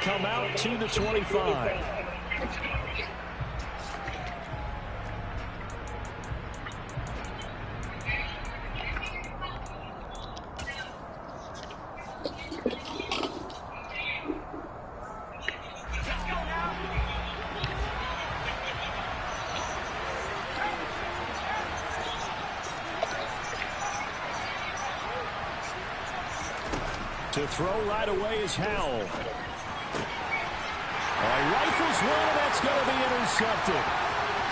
come out to the 25. To throw right away is Howell. He rifles one, and that's going to be intercepted.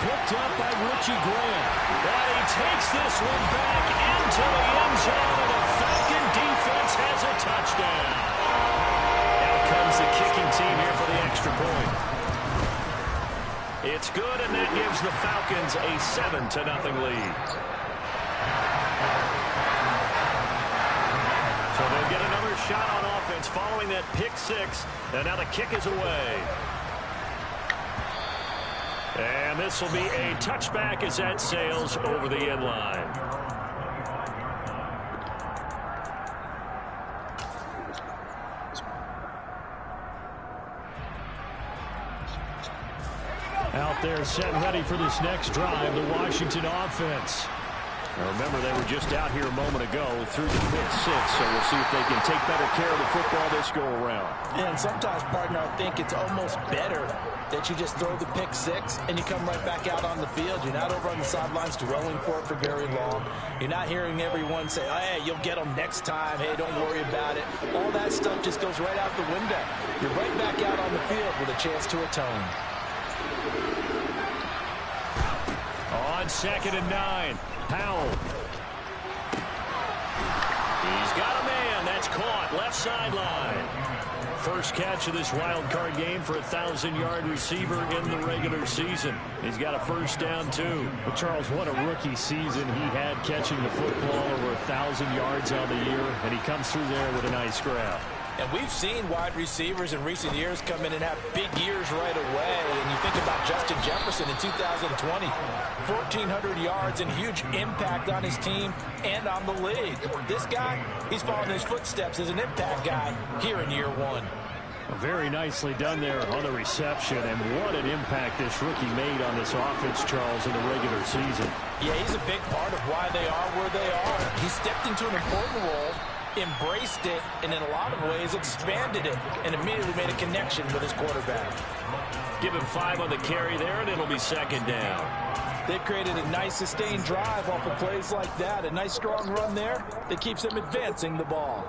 Picked up by Richie Grant. And he takes this one back into the end zone, and the Falcon defense has a touchdown. Out comes the kicking team here for the extra point. It's good, and that gives the Falcons a 7-0 lead. So they'll get another shot on offense following that pick six. And now the kick is away. And this will be a touchback as that sails over the end line. Out there set and ready for this next drive, the Washington offense. Now remember, they were just out here a moment ago through the pick six, so we'll see if they can take better care of the football this go-around. Yeah, and sometimes, partner, I think it's almost better that you just throw the pick six and you come right back out on the field. You're not over on the sidelines dwelling for it for very long. You're not hearing everyone say, oh, hey, you'll get them next time. Hey, don't worry about it. All that stuff just goes right out the window. You're right back out on the field with a chance to atone. On 2nd and 9. Powell. He's got a man. That's caught. Left sideline. First catch of this wild card game for a 1,000-yard receiver in the regular season. He's got a first down, too. But, Charles, what a rookie season he had catching the football over 1,000 yards on the year, and he comes through there with a nice grab. And we've seen wide receivers in recent years come in and have big years right away. And you think about Justin Jefferson in 2020, 1,400 yards and huge impact on his team and on the league. This guy, he's following his footsteps as an impact guy here in year one. Very nicely done there on the reception, and what an impact this rookie made on this offense, Charles, in the regular season. Yeah, he's a big part of why they are where they are. He stepped into an important role, embraced it, and in a lot of ways expanded it, and immediately made a connection with his quarterback. Give him 5 on the carry there, and it'll be 2nd down. They've created a nice sustained drive off of plays like that. A nice strong run there that keeps them advancing the ball.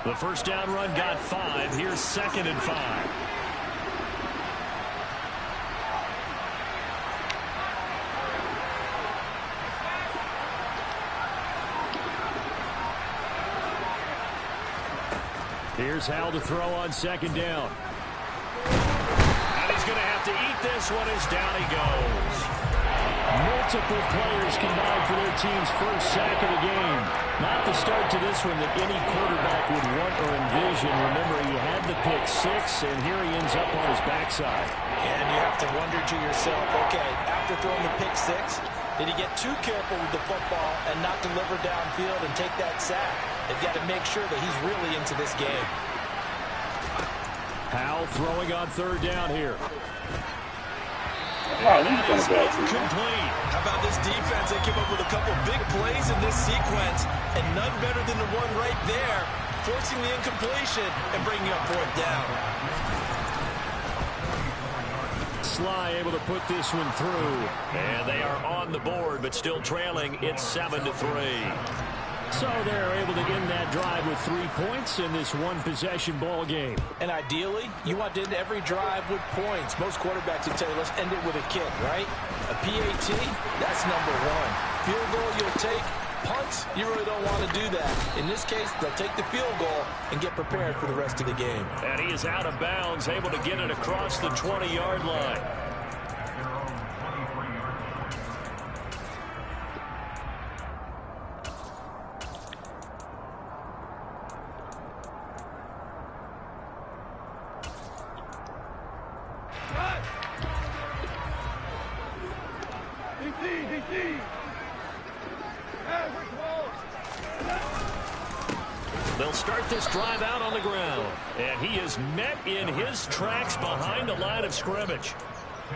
The first down run got 5. Here's 2nd and 5. Here's Howell to throw on 2nd down. And he's going to have to eat this one as down he goes. Multiple players combined for their team's first sack of the game. Not the start to this one that any quarterback would want or envision. Remember, he had the pick six, and here he ends up on his backside. And you have to wonder to yourself, okay, after throwing the pick six, did he get too careful with the football and not deliver downfield and take that sack? They've got to make sure that he's really into this game. Howell throwing on 3rd down here. Oh, he's going to go. Complete. How about this defense? They came up with a couple big plays in this sequence, and none better than the one right there, forcing the incompletion and bringing up 4th down. Sly able to put this one through. And they are on the board, but still trailing. It's 7-3. So they're able to end that drive with 3 points in this one-possession ball game. And ideally, you want to end every drive with points. Most quarterbacks would tell you, let's end it with a kick, right? A PAT, that's number 1. Field goal you'll take. Punts, you really don't want to do that. In this case, they'll take the field goal and get prepared for the rest of the game. And he is out of bounds, able to get it across the 20-yard line. They'll start this drive out on the ground. And he is met in his tracks behind the line of scrimmage.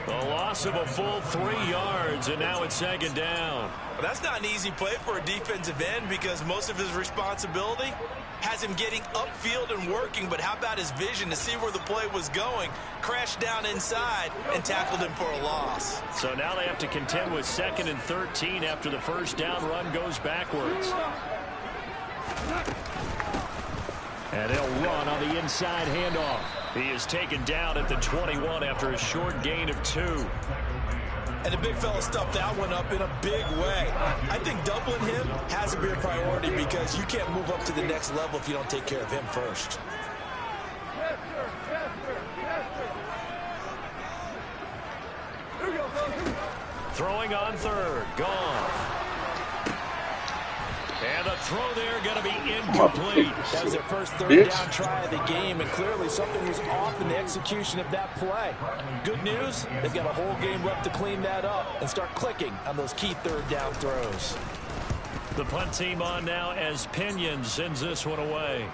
A loss of a full 3 yards, and now it's second down. Well, that's not an easy play for a defensive end because most of his responsibility has him getting upfield and working, but how about his vision to see where the play was going, crashed down inside, and tackled him for a loss. So now they have to contend with 2nd and 13 after the first down run goes backwards. And they'll run on the inside handoff. He is taken down at the 21 after a short gain of 2. And the big fella stuffed that one up in a big way. I think doubling him has to be a priority because you can't move up to the next level if you don't take care of him first. Throwing on 3rd. Goff. And the throw there going to be incomplete. That was their first 3rd down try of the game, and clearly something was off in the execution of that play. Good news, they've got a whole game left to clean that up and start clicking on those key 3rd down throws. The punt team on now as Pinion sends this one away.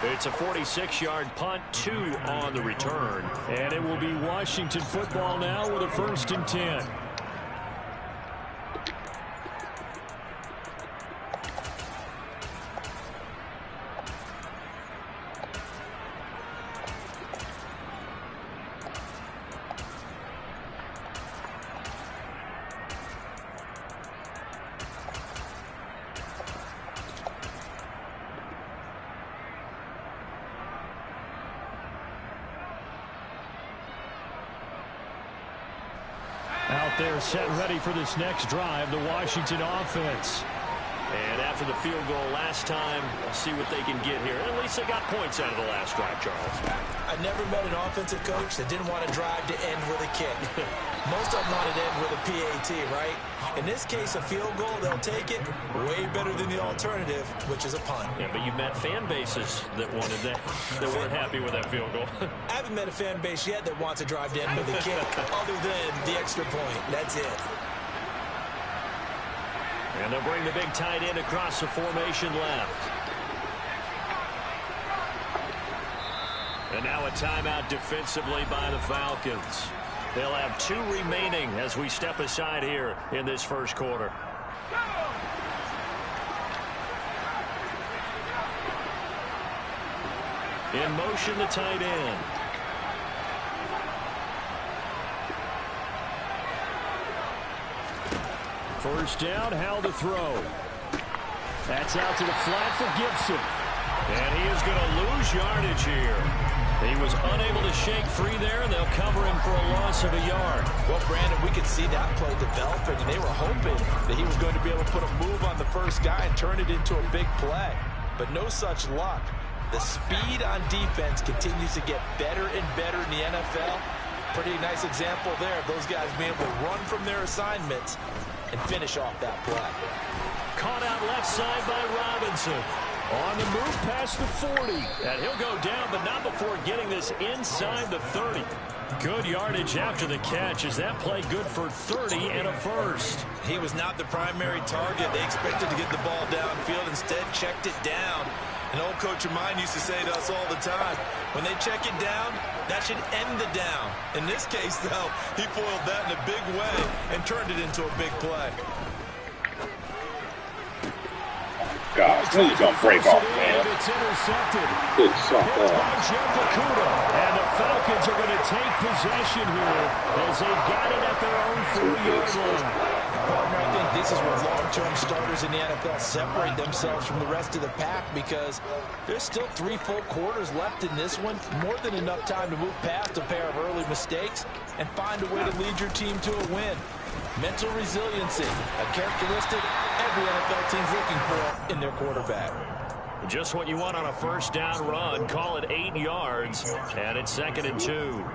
It's a 46-yard punt, 2 on the return. And it will be Washington football now with a 1st and 10. Out there set ready for this next drive, the Washington offense. And after the field goal last time, we'll see what they can get here. At least they got points out of the last drive, Charles. I never met an offensive coach that didn't want to drive to end with a kick. Most of them wanted to end with a PAT, right? In this case, a field goal, they'll take it way better than the alternative, which is a punt. Yeah, but you met fan bases that wanted that, that weren't happy with that field goal. I haven't met a fan base yet that wants to drive to end with a kick other than the extra point. That's it. And they'll bring the big tight end across the formation left. And now a timeout defensively by the Falcons. They'll have 2 remaining as we step aside here in this first quarter. In motion, the tight end. First down, Howell to throw. That's out to the flat for Gibson. And he is going to lose yardage here. He was unable to shake free there, and they'll cover him for a loss of a yard. Well, Brandon, we could see that play developing, and they were hoping that he was going to be able to put a move on the first guy and turn it into a big play. But no such luck. The speed on defense continues to get better and better in the NFL. Pretty nice example there of those guys being able to run from their assignments and finish off that play. Caught out left side by Robinson. On the move past the 40. And he'll go down, but not before getting this inside the 30. Good yardage after the catch. Is that play good for 30 and a first? He was not the primary target. They expected to get the ball downfield. Instead, checked it down. An old coach of mine used to say to us all the time, when they check it down, that should end the down. In this case, though, he foiled that in a big way and turned it into a big play. God, please don't break off, man. It's intercepted. Good soft And the Falcons are going to take possession here as they've got it at their own 4-yard line. Partner, I think this is where long-term starters in the NFL separate themselves from the rest of the pack because there's still 3 full quarters left in this one. More than enough time to move past a pair of early mistakes and find a way to lead your team to a win. Mental resiliency, a characteristic every NFL team's looking for in their quarterback. Just what you want on a first down run. Call it 8 yards, and it's 2nd and 2.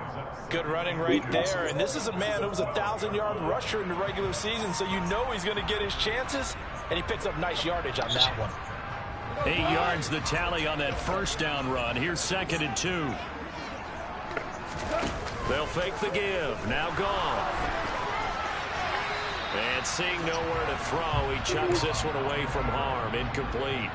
Good running right there, and this is a man who was a 1,000-yard rusher in the regular season, so you know he's going to get his chances, and he picks up nice yardage on that one. 8 yards the tally on that first down run. Here's 2nd and 2. They'll fake the give. Now Goff. And seeing nowhere to throw, he chucks this one away from harm. Incomplete.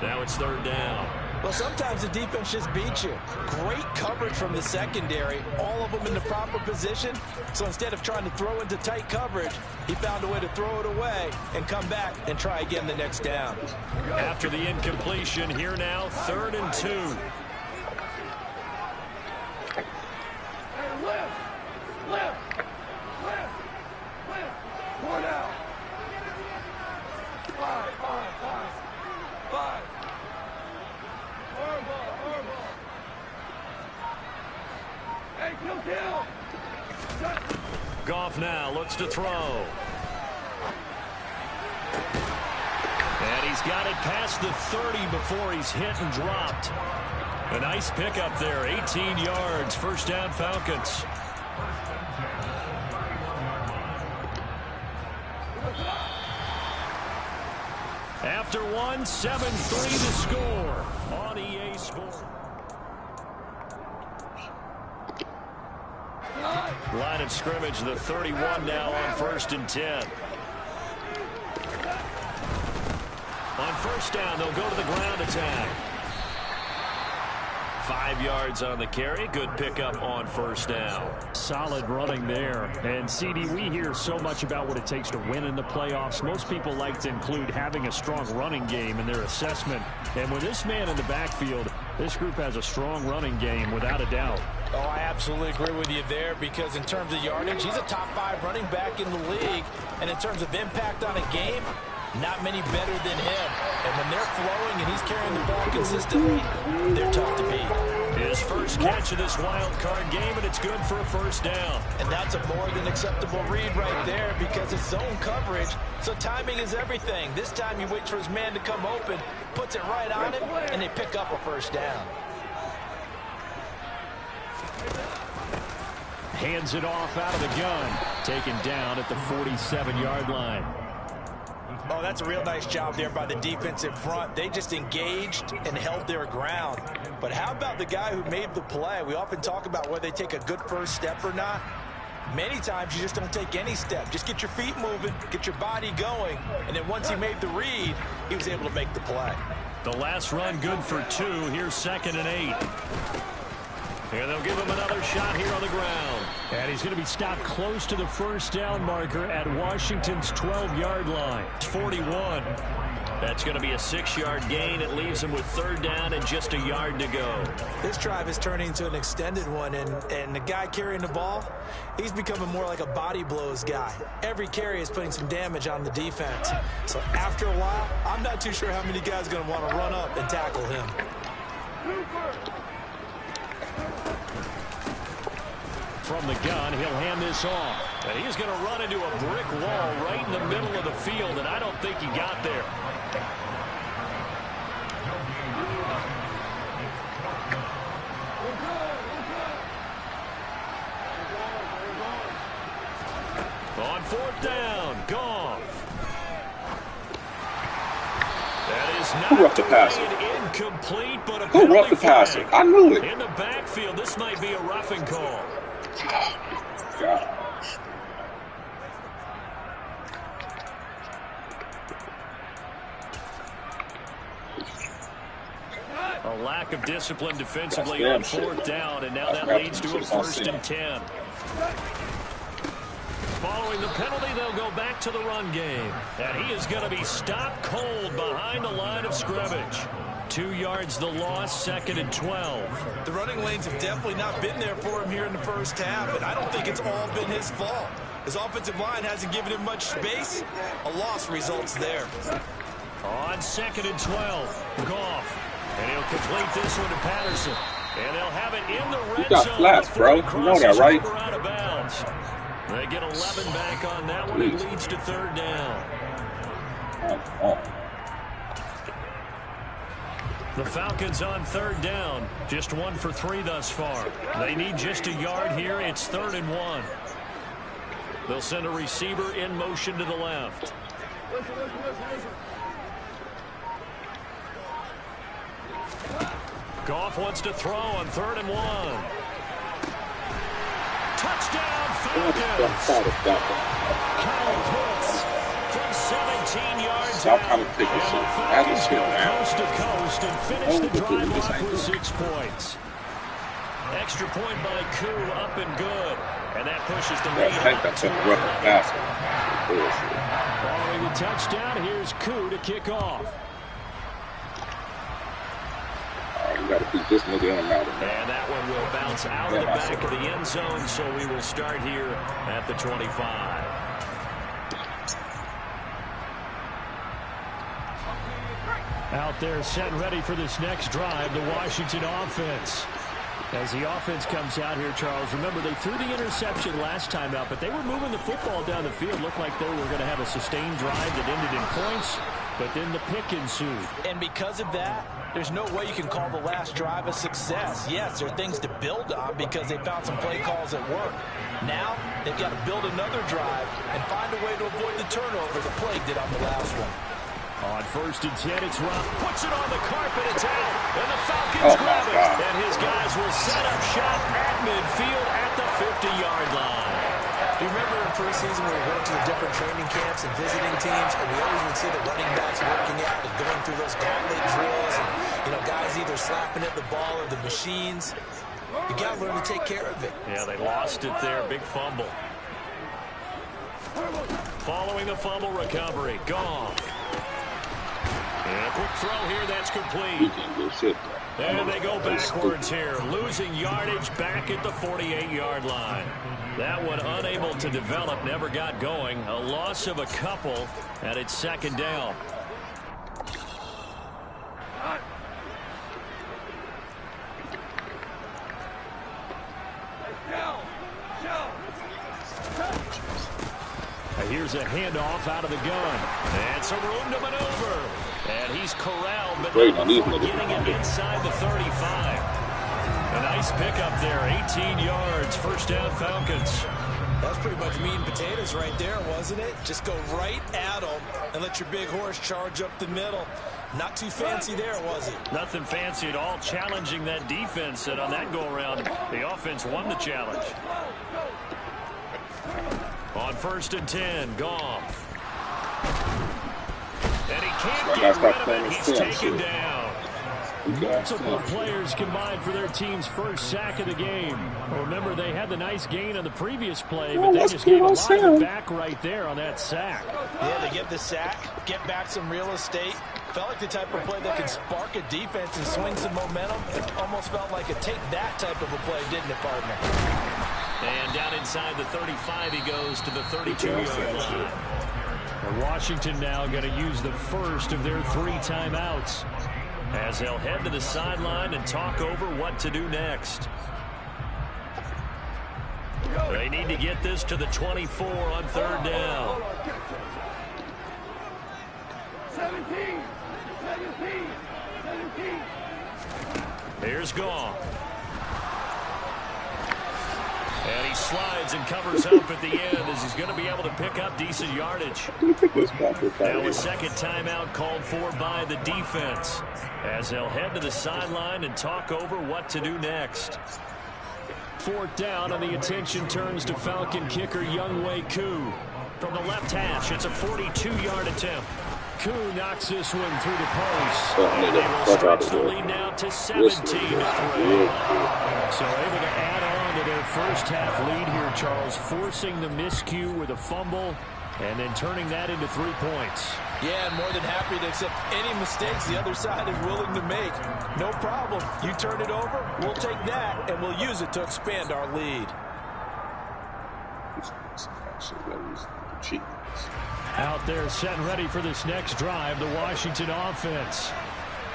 Now it's third down. Well, sometimes the defense just beats you. Great coverage from the secondary, all of them in the proper position. So instead of trying to throw into tight coverage, he found a way to throw it away and come back and try again the next down. After the incompletion, here now, 3rd and 2. Goff now looks to throw. And he's got it past the 30 before he's hit and dropped. A nice pickup there, 18 yards, first down Falcons. After one, 7-3 to score on EA Sports. Line of scrimmage, the 31 now on 1st and 10. On first down, they'll go to the ground attack. 5 yards on the carry. Good pickup on first down. Solid running there. And, CD, we hear so much about what it takes to win in the playoffs. Most people like to include having a strong running game in their assessment. And with this man in the backfield, this group has a strong running game without a doubt. Oh, I absolutely agree with you there because in terms of yardage, he's a top 5 running back in the league. And in terms of impact on a game, not many better than him. And when they're flowing and he's carrying the ball consistently, they're tough to beat. His first catch of this wild card game, and it's good for a first down. And that's a more than acceptable read right there because it's zone coverage, so timing is everything. This time he waits for his man to come open, puts it right on him, and they pick up a first down. Hands it off out of the gun. Taken down at the 47-yard line. Oh, that's a real nice job there by the defensive front. They just engaged and held their ground. But how about the guy who made the play? We often talk about whether they take a good first step or not. Many times you just don't take any step. Just get your feet moving, get your body going, and then once he made the read, he was able to make the play. The last run good for 2. Here's 2nd and 8. And they'll give him another shot here on the ground. And he's going to be stopped close to the first down marker at Washington's 12-yard line. 41. That's going to be a 6-yard gain. It leaves him with 3rd down and just a yard to go. This drive is turning into an extended one, and the guy carrying the ball, he's becoming more like a body blows guy. Every carry is putting some damage on the defense. So after a while, I'm not too sure how many guys are going to want to run up and tackle him. From the gun, he'll hand this off. And he's going to run into a brick wall right in the middle of the field, and I don't think he got there. On 4th down, Goff. That is not Who roughed the passing? Incomplete, but a Who roughed the passing? I knew it. in the backfield. This might be a roughing call. Gosh. A lack of discipline defensively That's on damn 4th down, and now That's that leads to a shit. 1st and 10. Following the penalty, they'll go back to the run game. And he is going to be stopped cold behind the line of scrimmage. 2 yards the loss, 2nd and 12. The running lanes have definitely not been there for him here in the first half, and I don't think it's all been his fault. His offensive line hasn't given him much space. A loss results there. On 2nd and 12, Goff. And he'll complete this one to Patterson. And they'll have it in the red You got zone. flats, bro. You know that, right? Out of bounds. They get 11 back on that one. It leads to 3rd down. The Falcons on 3rd down. Just 1 for 3 thus far. They need just a yard here. It's 3rd and 1. They'll send a receiver in motion to the left. Goff wants to throw on 3rd and 1. Touchdown, Falcons. Kyle Pitts from 17 yards Y'all out. kind of take a And shit. the Have a Falcons shit go now. coast to coast and finish Oh, the look at drive this off angle. with 6 points. Extra point by Koo, up and good. And that pushes the lead I think up that's to a rough 11. basket. Bullshit. Following the touchdown, here's Koo to kick off. Alright, you gotta keep this nigga in Madden. And that one will bounce out of the back of the end zone, so we will start here at the 25. Out there set and ready for this next drive, the Washington offense. As the offense comes out here, Charles, remember they threw the interception last time out, but they were moving the football down the field. Looked like they were going to have a sustained drive that ended in points, but then the pick ensued. And because of that, there's no way you can call the last drive a success. Yes, there are things to build on because they found some play calls that work. Now, they've got to build another drive and find a way to avoid the turnover the Plague did on the last one. On 1st and 10, it's Rob. Puts it on the carpet. It's out. And the Falcons grab it. And his guys will set up shop at midfield at the 50-yard line. Do you remember in preseason when we went to the different training camps and visiting teams, and we always would see the running backs working out and going through those gauntlet drills, and, you know, guys either slapping at the ball or the machines. You got to learn to take care of it. Yeah, they lost it there. Big fumble. Following the fumble recovery. Gone. And a quick throw here. That's complete. You can do shit. And they go backwards here, losing yardage back at the 48-yard line. That one unable to develop, never got going. A loss of a couple, and it's 2nd down. Here's a handoff out of the gun. And some room to maneuver. And he's corralled, but not before getting it inside the 35. A nice pickup there, 18 yards, 1st down Falcons. That's pretty much meat and potatoes right there, wasn't it? Just go right at them and let your big horse charge up the middle. Not too fancy there, was it? Nothing fancy at all, challenging that defense. And on that go-around, the offense won the challenge. On 1st and 10, Goff. And he can't get rid of it. He's taken down. Multiple players combined for their team's first sack of the game. Remember, they had the nice gain on the previous play, but they just gave a lot of it back right there on that sack. Yeah, they get the sack, get back some real estate. Felt like the type of play that can spark a defense and swing some momentum. Almost felt like a take that type of a play, didn't it, partner? And down inside the 35, he goes to the 32-yard line. And Washington now going to use the first of their 3 timeouts as they'll head to the sideline and talk over what to do next. They need to get this to the 24 on 3rd down. 17. Here's Goff. And he slides and covers up at the end as he's going to be able to pick up decent yardage. Now a 2nd timeout called for by the defense as they'll head to the sideline and talk over what to do next. 4th down, and the attention turns to Falcon kicker Younghoe Koo. From the left hash, it's a 42-yard attempt. Koo knocks this one through the post. And they will stretch the lead now to 17-3. So able to add on to their first half lead here, Charles, forcing the miscue with a fumble and then turning that into 3 points. Yeah, and more than happy to accept any mistakes the other side is willing to make. No problem. You turn it over, we'll take that, and we'll use it to expand our lead. Out there set and ready for this next drive, the Washington offense.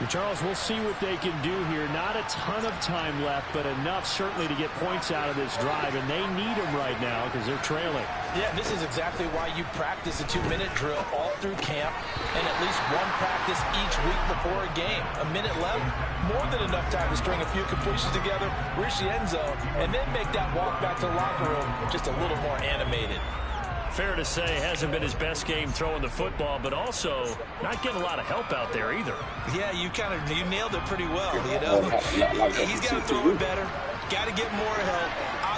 And Charles, we'll see what they can do here. Not a ton of time left, but enough certainly to get points out of this drive, and they need them right now because they're trailing. Yeah, this is exactly why you practice a 2-minute drill all through camp and at least one practice each week before a game. A minute left, more than enough time to string a few completions together, reach the end zone, and then make that walk back to the locker room just a little more animated. Fair to say, hasn't been his best game throwing the football, but also not getting a lot of help out there either. Yeah, you nailed it pretty well, you know. He's got to throw it better, got to get more help.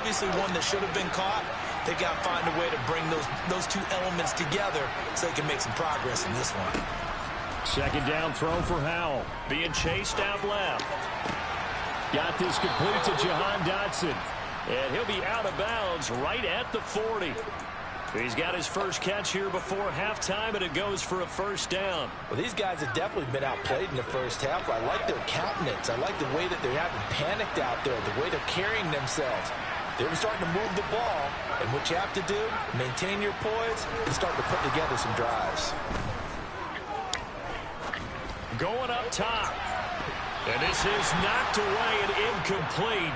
obviously one that should have been caught. They got to find a way to bring those two elements together so they can make some progress in this one. Second down throw for Howell. Being chased out left. Got this complete to Jahan Dotson. And he'll be out of bounds right at the 40. He's got his first catch here before halftime, and it goes for a first down. Well, these guys have definitely been outplayed in the first half. I like their countenance. I like the way that they haven't panicked out there, the way they're carrying themselves. They're starting to move the ball, and what you have to do, maintain your poise and start to put together some drives. Going up top. And this is knocked away and incomplete,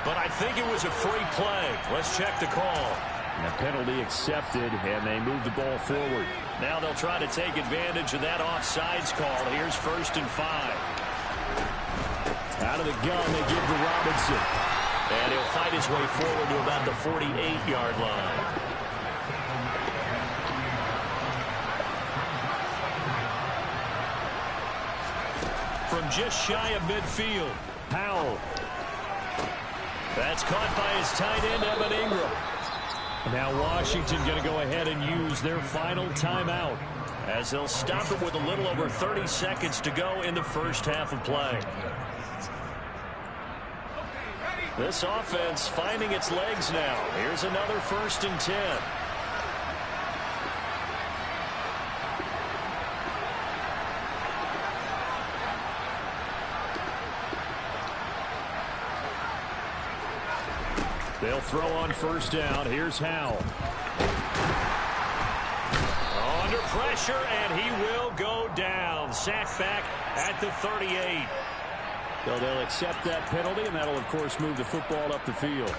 but I think it was a free play. Let's check the call. And a penalty accepted, and they move the ball forward. Now they'll try to take advantage of that offsides call. Here's 1st and 5. Out of the gun, they give to Robinson. And he'll fight his way forward to about the 48-yard line. From just shy of midfield, Howell. That's caught by his tight end, Evan Ingram. Now Washington going to go ahead and use their final timeout as they'll stop it with a little over 30 seconds to go in the first half of play. This offense finding its legs now. Here's another 1st and 10. They'll throw on 1st down. Here's Howell. Under pressure, and he will go down. Sacked back at the 38. So they'll accept that penalty, and that'll, of course, move the football up the field.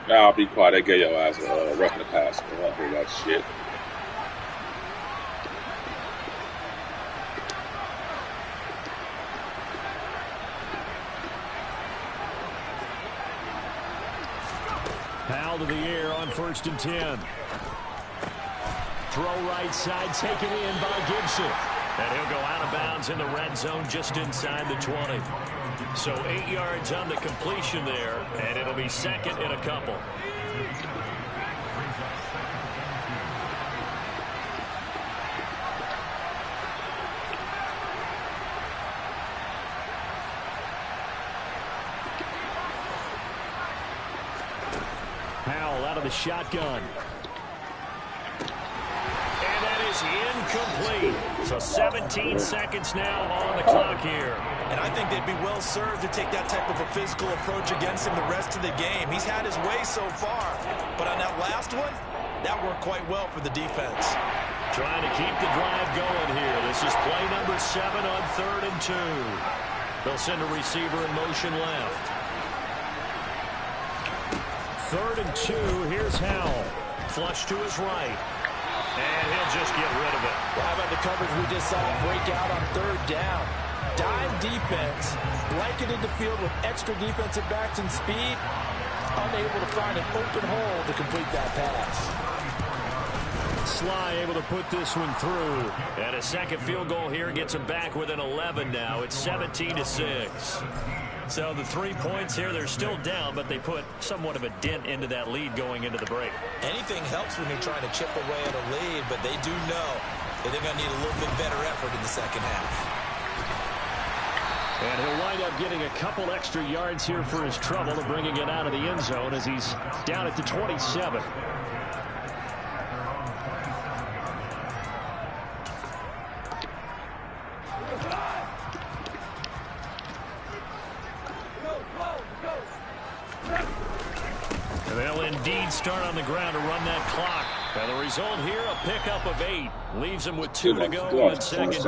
Now I'll be quiet. They gave your ass a roughing the pass. I don't hear that shit. Howell to the air on 1st and 10. Throw right side, taken in by Gibson. And he'll go out of bounds in the red zone just inside the 20. So 8 yards on the completion there, and it'll be 2nd and a couple. Howell out of the shotgun. And that is incomplete. So 17 seconds now on the clock here. And I think they'd be well served to take that type of a physical approach against him the rest of the game. He's had his way so far. But on that last one, that worked quite well for the defense. Trying to keep the drive going here. This is play number 7 on 3rd and 2. They'll send a receiver in motion left. 3rd and 2. Here's Howell. Flush to his right. And he'll just get rid of it. Well, how about the coverage we just saw break out on 3rd down? Dime defense, blanketed the field with extra defensive backs and speed, unable to find an open hole to complete that pass. Sly able to put this one through. And a second field goal here gets him back within 11 now. It's 17-6. So the 3 points here, they're still down, but they put somewhat of a dent into that lead going into the break. Anything helps when you're trying to chip away at a lead, but they do know that they're going to need a little bit better effort in the second half. And he'll wind up getting a couple extra yards here for his trouble and bringing it out of the end zone as he's down at the 27. And they'll indeed start on the ground to run that clock. And the result here, a pickup of 8. Leaves them with 2 to go on 2nd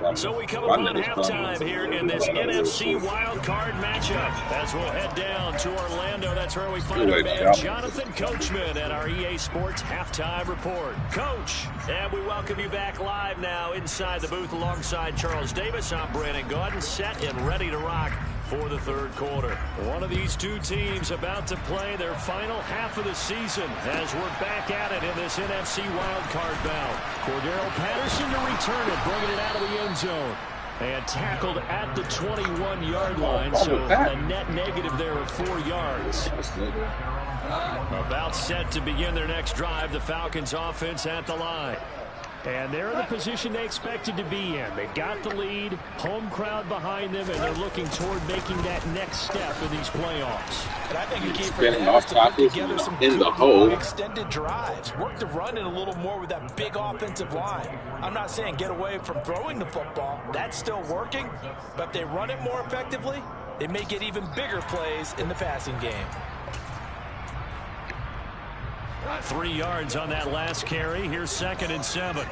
down. So we come upon halftime here in this NFC wildcard matchup. As we'll head down to Orlando, that's where we find our man Jonathan Coachman at our EA Sports Halftime Report. Coach, and we welcome you back live now inside the booth alongside Charles Davis. I'm Brandon Gaudin, set and ready to rock for the 3rd quarter. One of these two teams about to play their final half of the season as we're back at it in this NFC wildcard bout. Cordero Patterson to return it, bringing it out of the end zone. And tackled at the 21-yard line, so a net negative there of 4 yards. About set to begin their next drive, the Falcons offense at the line. And they're in the position they expected to be in. They've got the lead, home crowd behind them, and they're looking toward making that next step in these playoffs. And I think the key for them is to put together some good extended drives. Work the run in a little more with that big offensive line. I'm not saying get away from throwing the football. That's still working. But if they run it more effectively, they may get even bigger plays in the passing game. 3 yards on that last carry. Here's 2nd and 7.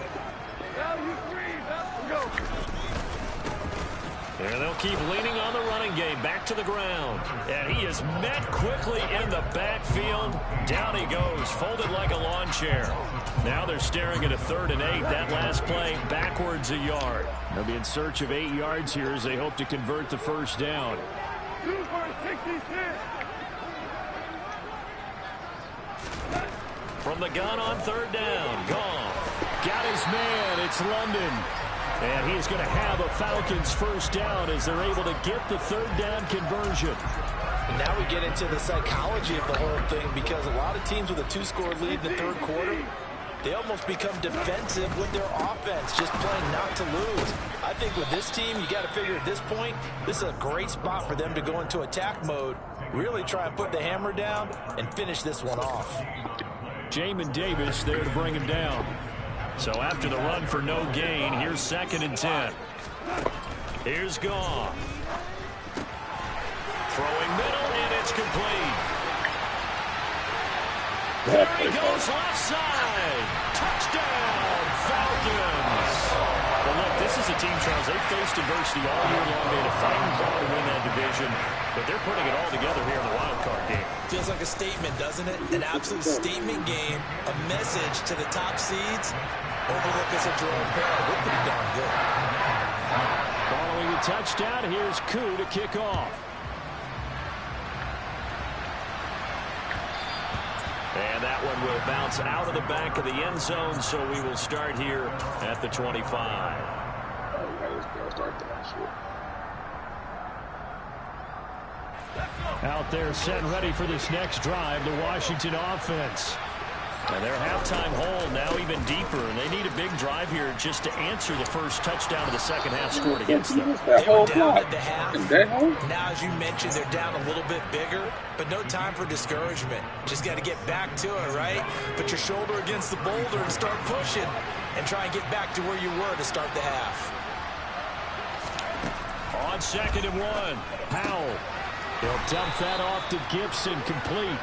And they'll keep leaning on the running game. Back to the ground. And he is met quickly in the backfield. Down he goes, folded like a lawn chair. Now they're staring at a 3rd and 8. That last play, backwards a yard. They'll be in search of 8 yards here as they hope to convert the first down. From the gun on 3rd down. Goff got his man. It's London. And he is going to have a Falcons first down as they're able to get the 3rd down conversion. And now we get into the psychology of the whole thing, because a lot of teams with a 2-score lead in the 3rd quarter, they almost become defensive with their offense, just playing not to lose. I think with this team, you got to figure at this point, this is a great spot for them to go into attack mode, really try and put the hammer down and finish this one off. Jamin Davis there to bring him down. So after the run for no gain, here's 2nd and 10. Here's Goff. Throwing middle, and it's complete. There he goes left side. Touchdown, Falcons. Well, look, this is a team, Charles, they've faced adversity all year long. They had a fighting ball to win that division, but they're putting it all together here in the wild card game. Feels like a statement, doesn't it? An absolute statement game, a message to the top seeds. Overlook us at your own peril. We're pretty darn good. Following the touchdown, here's Koo to kick off. And that one will bounce out of the back of the end zone, so we will start here at the 25. Out there set and ready for this next drive, the Washington offense. And their halftime hole now even deeper, and they need a big drive here just to answer the first touchdown of the second half scored against them. They were down at the half. Now, as you mentioned, they're down a little bit bigger, but no time for discouragement. Just got to get back to it, right? Put your shoulder against the boulder and start pushing, and try and get back to where you were to start the half. On 2nd and 1, Powell. He'll dump that off to Gibson, complete.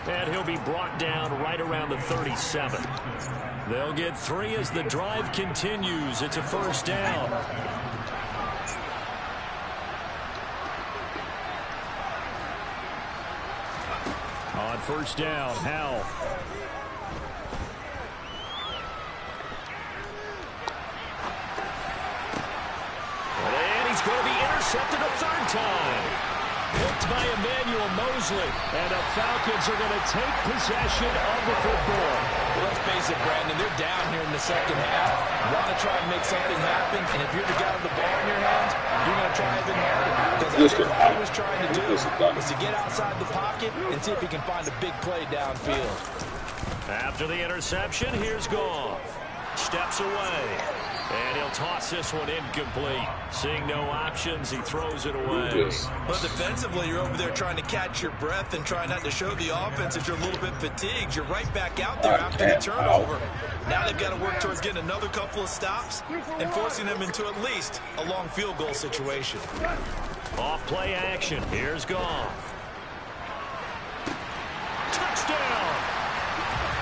And he'll be brought down right around the 37. They'll get 3 as the drive continues. It's a first down. On first down, Howell. And he's going to be intercepted a 3rd time. Picked by Emmanuel Mosley, and the Falcons are going to take possession of the football. Well, let's face it, Brandon, they're down here in the second half. Want to try and make something happen, and if you're the guy with the ball in your hands, you're going to try even harder. Because I think what he was trying to do was to get outside the pocket and see if he can find a big play downfield. After the interception, here's Goff. Steps away. And he'll toss this one incomplete. Seeing no options, he throws it away. But defensively, you're over there trying to catch your breath and try not to show the offense that you're a little bit fatigued. You're right back out there after the turnover. Now they've got to work towards getting another couple of stops and forcing them into at least a long field goal situation. Off play action. Here's Goff. Touchdown!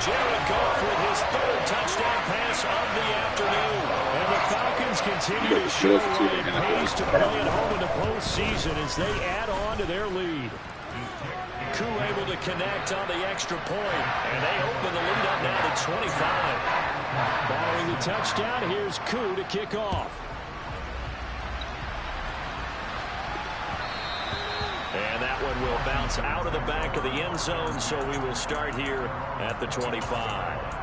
Jared Goff with his 3rd touchdown pass of the afternoon. And the Falcons continue to show what it pays to play at home in the postseason as they add on to their lead. Koo able to connect on the extra point, and they open the lead up now to 25. Following the touchdown, here's Koo to kick off. And that one will bounce out of the back of the end zone, so we will start here at the 25.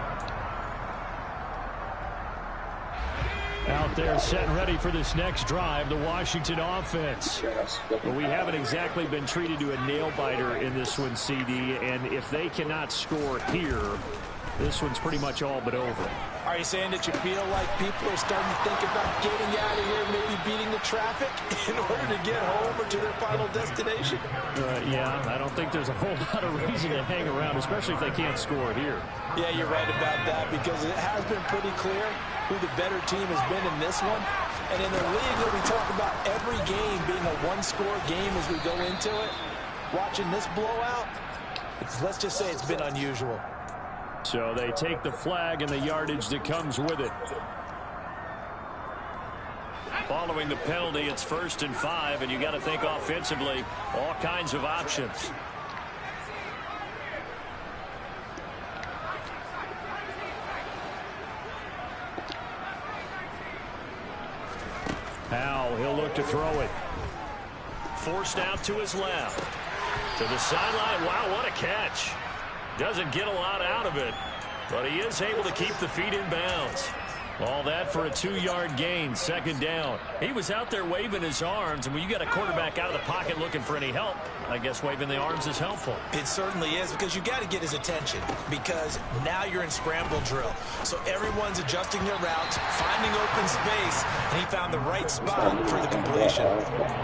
Out Out there set and ready for this next drive, the Washington offense. But we haven't exactly been treated to a nail-biter in this one, CD, and if they cannot score here, this one's pretty much all but over. Are you saying that you feel like people are starting to think about getting out of here, maybe beating the traffic in order to get home or to their final destination? Yeah, I don't think there's a whole lot of reason to hang around, especially if they can't score here. Yeah, you're right about that, because it has been pretty clear who the better team has been in this one. And in the league where we talk about every game being a one-score game as we go into it, watching this blowout, let's just say it's been unusual. So they take the flag and the yardage that comes with it. Following the penalty, it's 1st and 5, and you got to think offensively, all kinds of options. Powell, he'll look to throw it. Forced out to his left. To the sideline. Wow, what a catch. Doesn't get a lot out of it, but he is able to keep the feet in bounds. All that for a 2-yard gain, 2nd down. He was out there waving his arms, and when you got a quarterback out of the pocket looking for any help, I guess waving the arms is helpful. It certainly is, because you got to get his attention, because now you're in scramble drill. So everyone's adjusting their routes, finding open space, and he found the right spot for the completion.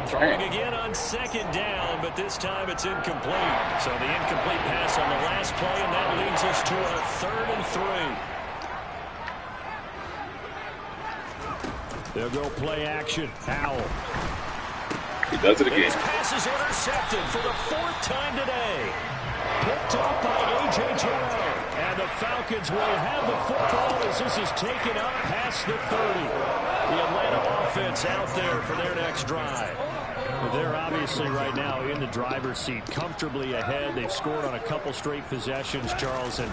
Throwing again on 2nd down, but this time it's incomplete. So the incomplete pass on the last play, and that leads us to a 3rd and 3. They'll go play action. Powell. He does it again. This pass is intercepted for the 4th time today. Picked up by A.J. Terrell. And the Falcons will have the football as this is taken up past the 30. The Atlanta offense out there for their next drive. But they're obviously right now in the driver's seat, comfortably ahead. They've scored on a couple straight possessions, Charles, and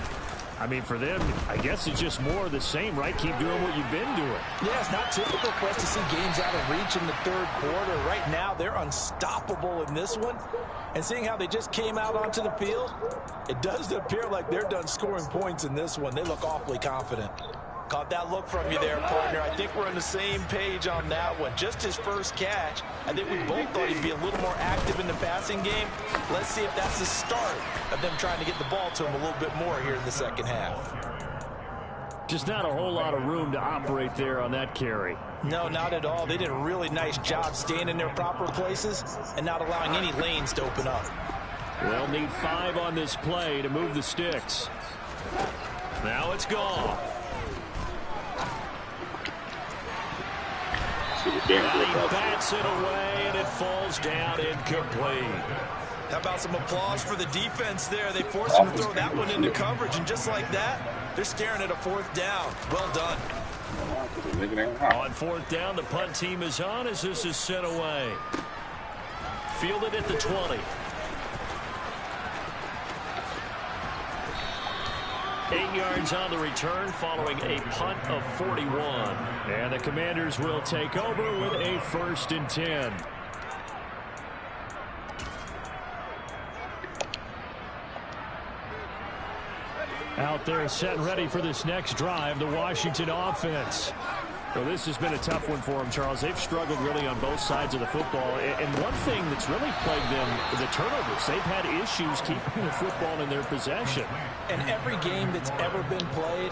I mean, for them, I guess it's just more of the same, right? Keep doing what you've been doing. Yeah, it's not typical for us to see games out of reach in the 3rd quarter. Right now, they're unstoppable in this one. And seeing how they just came out onto the field, it does appear like they're done scoring points in this one. They look awfully confident. Caught that look from you there, partner. I think we're on the same page on that one. Just his first catch. I think we both thought he'd be a little more active in the passing game. Let's see if that's the start of them trying to get the ball to him a little bit more here in the 2nd half. Just not a whole lot of room to operate there on that carry. No, not at all. They did a really nice job staying in their proper places and not allowing any lanes to open up. They'll need 5 on this play to move the sticks. Now it's gone. He bats it away, and it falls down incomplete. How about some applause for the defense there? They forced him to throw that one into coverage, and just like that, they're staring at a 4th down. Well done. On 4th down, the punt team is on as this is sent away. Fielded at the 20. 8 yards on the return following a punt of 41. And the Commanders will take over with a 1st and 10. Out there set and ready for this next drive, the Washington offense. Well, this has been a tough one for them, Charles. They've struggled really on both sides of the football. And one thing that's really plagued them, the turnovers. They've had issues keeping the football in their possession. And every game that's ever been played,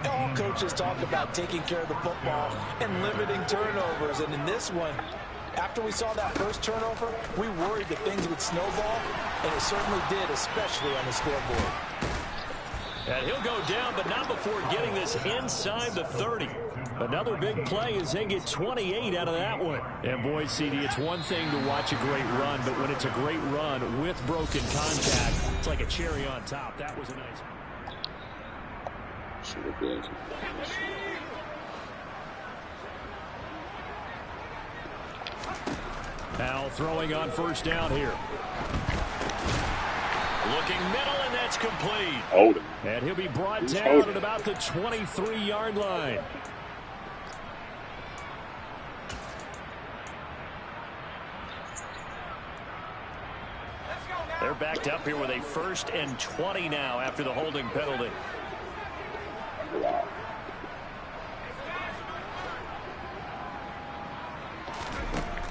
all coaches talk about taking care of the football and limiting turnovers. And in this one, after we saw that first turnover, we worried that things would snowball, and it certainly did, especially on the scoreboard. And he'll go down, but not before getting this inside the 30. Another big play as they get 28 out of that one. And boy, CD, it's one thing to watch a great run, but when it's a great run with broken contact, it's like a cherry on top. That was a nice one. Now throwing on 1st down here. Looking middle, and that's complete. Hold him. And he'll be brought down at about the 23-yard line. They're backed up here with a 1st and 20 now after the holding penalty.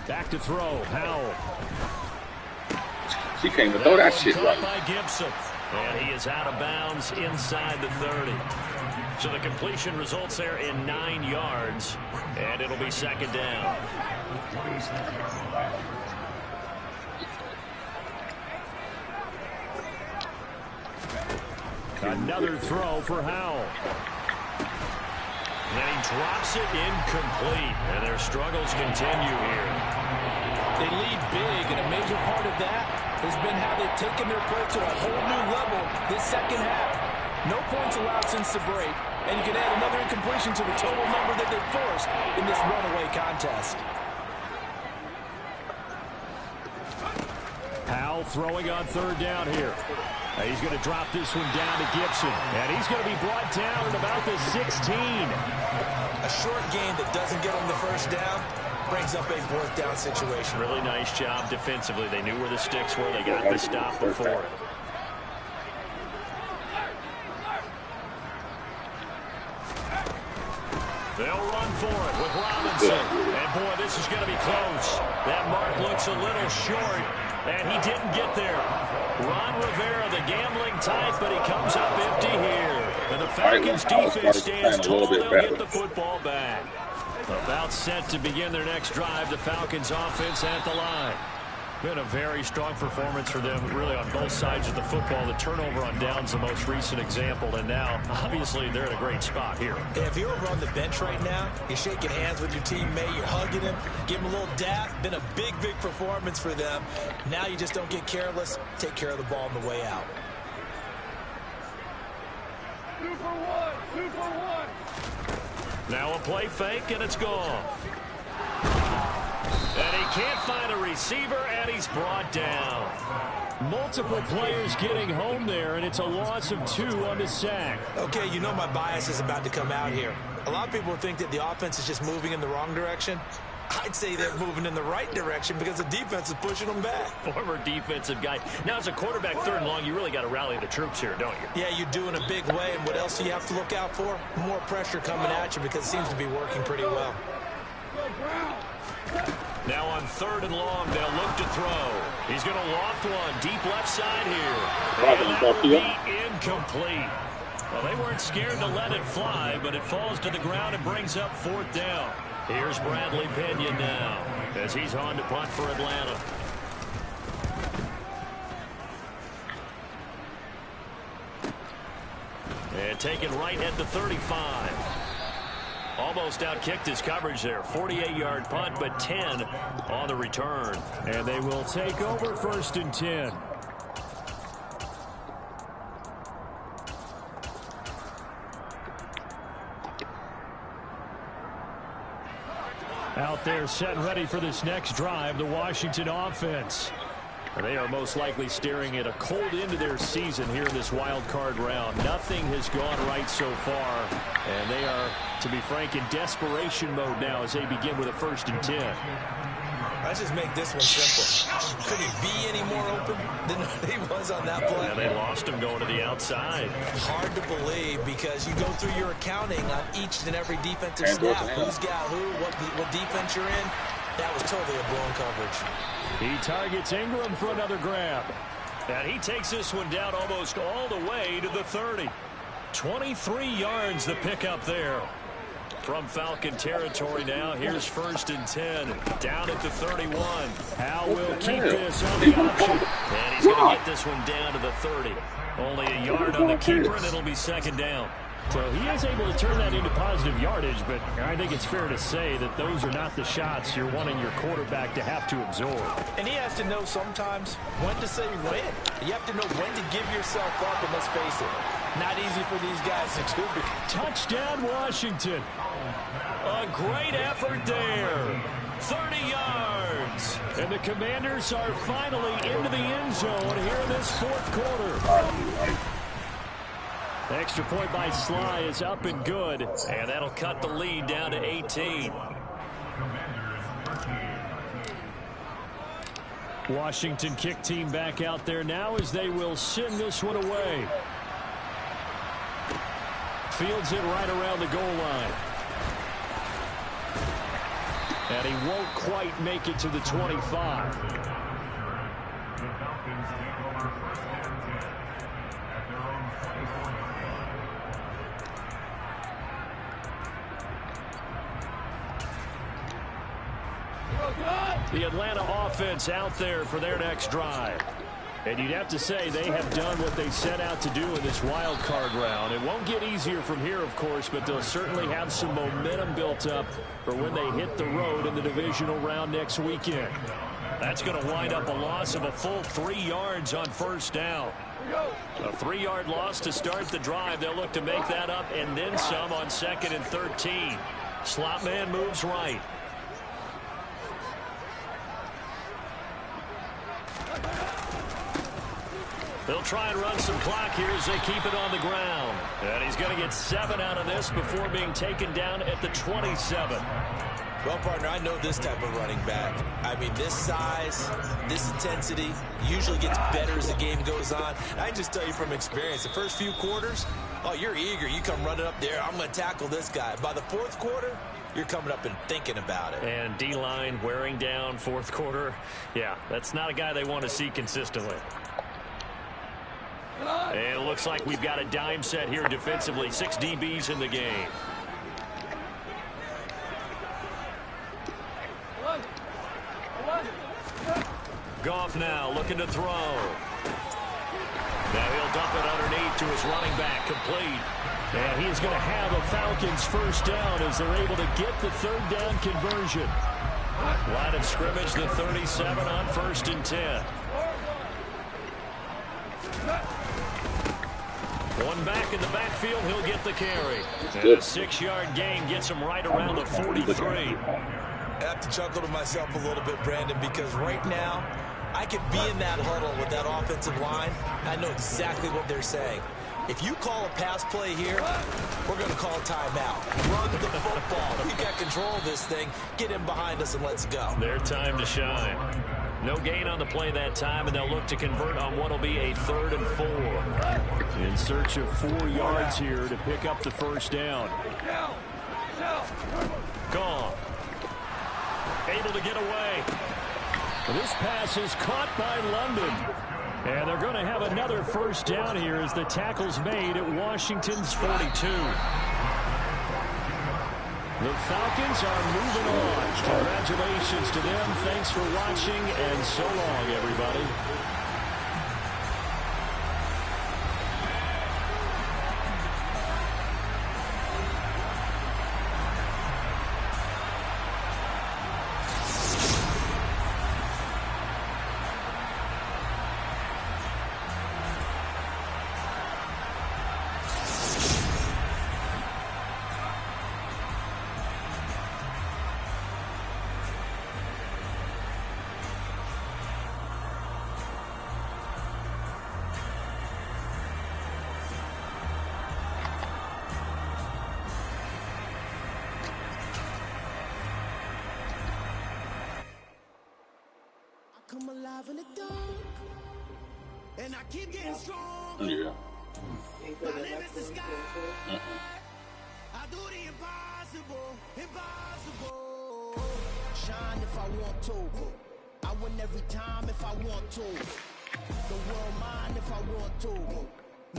Back to throw. Howell. She can't even throw that shit right. By Gibson. And he is out of bounds inside the 30. So the completion results there in 9 yards. And it'll be second down. Another throw for Howell. And he drops it incomplete. And their struggles continue here. They lead big, and a major part of that has been how they've taken their play to a whole new level this second half. No points allowed since the break, and you can add another incompletion to the total number that they forced in this runaway contest. Howell throwing on third down here. He's going to drop this one down to Gibson, and he's going to be brought down at about the 16. A short game that doesn't get them the first down brings up a fourth down situation. Really nice job defensively. They knew where the sticks were. They got the stop before it. They'll run for it with Robinson. And, boy, this is going to be close. That mark looks a little short, and he didn't get there. Ron Rivera, the gambling type, but he comes up empty here. And the Falcons' defense stands tall. They'll get the football back. About set to begin their next drive, the Falcons offense at the line. Been a very strong performance for them, really, on both sides of the football. The turnover on downs, the most recent example, and now, obviously, they're in a great spot here. If you're over on the bench right now, you're shaking hands with your teammate, you're hugging him, give him a little dap. Been a big, big performance for them. Now you just don't get careless. Take care of the ball on the way out. 2 for 1, 2 for 1. Now a play fake, and it's gone. And he can't find a receiver, and he's brought down. Multiple players getting home there, and it's a loss of 2 on the sack. Okay, you know my bias is about to come out here. A lot of people think that the offense is just moving in the wrong direction. I'd say they're moving in the right direction because the defense is pushing them back. Former defensive guy. Now, as a quarterback, third and long, you really got to rally the troops here, don't you? Yeah, you do in a big way. And what else do you have to look out for? More pressure coming at you because it seems to be working pretty well. Now on third and long, they'll look to throw. He's going to loft one deep left side here. And that will be incomplete. Well, they weren't scared to let it fly, but it falls to the ground and brings up fourth down. Here's Bradley Pinion now as he's on to punt for Atlanta. And taken right at the 35. Almost outkicked his coverage there. 48-yard punt, but 10 on the return. And they will take over first and 10. Out there set and ready for this next drive, the Washington offense. They are most likely staring at a cold end to their season here in this wild card round. Nothing has gone right so far, and they are, to be frank, in desperation mode now as they begin with a first and 10. Let's just make this one simple. Could he be any more open than he was on that play? Yeah, they lost him going to the outside. Hard to believe because you go through your accounting on each and every defensive snap. Who's got who, what defense you're in. That was totally a blown coverage. He targets Ingram for another grab. And he takes this one down almost all the way to the 30. 23 yards the pickup there. From Falcon territory now, here's first and 10. Down at the 31. Howell will keep this on the option. And he's going to get this one down to the 30. Only a yard on the keeper, and it'll be second down. So he is able to turn that into positive yardage, but I think it's fair to say that those are not the shots you're wanting your quarterback to have to absorb. And he has to know sometimes when to say when. You have to know when to give yourself up, and let's face it, not easy for these guys to do. Touchdown, Washington. A great effort there. 30 yards. And the Commanders are finally into the end zone here in this fourth quarter. Extra point by Sly is up and good. And that'll cut the lead down to 18. Washington kick team back out there now as they will send this one away. Fields it right around the goal line. And he won't quite make it to the 25. The Atlanta offense out there for their next drive. And you'd have to say they have done what they set out to do in this wild card round. It won't get easier from here, of course, but they'll certainly have some momentum built up for when they hit the road in the divisional round next weekend. That's going to wind up a loss of a full 3 yards on first down. A 3-yard loss to start the drive. They'll look to make that up and then some on 2nd and 13. Slot man moves right. They'll try and run some clock here as they keep it on the ground. And he's going to get 7 out of this before being taken down at the 27. Well, partner, I know this type of running back. I mean, this size, this intensity usually gets better as the game goes on. I can just tell you from experience, the first few quarters, oh, you're eager. You come running up there, I'm going to tackle this guy. By the 4th quarter, you're coming up and thinking about it. And D-line wearing down 4th quarter. Yeah, that's not a guy they want to see consistently. And it looks like we've got a dime set here defensively. 6 DBs in the game. Goff now looking to throw. Now he'll dump it underneath to his running back, complete. And he's going to have a Falcons first down as they're able to get the 3rd down conversion. Line of scrimmage, the 37 on 1st and 10. One back in the backfield, he'll get the carry. And a 6-yard gain gets him right around the 43. I have to chuckle to myself a little bit, Brandon, because right now I could be in that huddle with that offensive line. I know exactly what they're saying. If you call a pass play here, we're going to call a timeout. Run the football. We've got control of this thing. Get him behind us and let's go. Their time to shine. No gain on the play that time, and they'll look to convert on what will be a 3rd and 4. In search of 4 yards here to pick up the first down. Gone. Able to get away. This pass is caught by London. And they're going to have another first down here as the tackle's made at Washington's 42. The Falcons are moving on. Congratulations to them. Thanks for watching, and so long, everybody. Come alive in the dark, and I keep getting stronger. Yeah. My name is the sky. I do the impossible, impossible. Shine if I want to. I win every time if I want to. The world mine if I want to.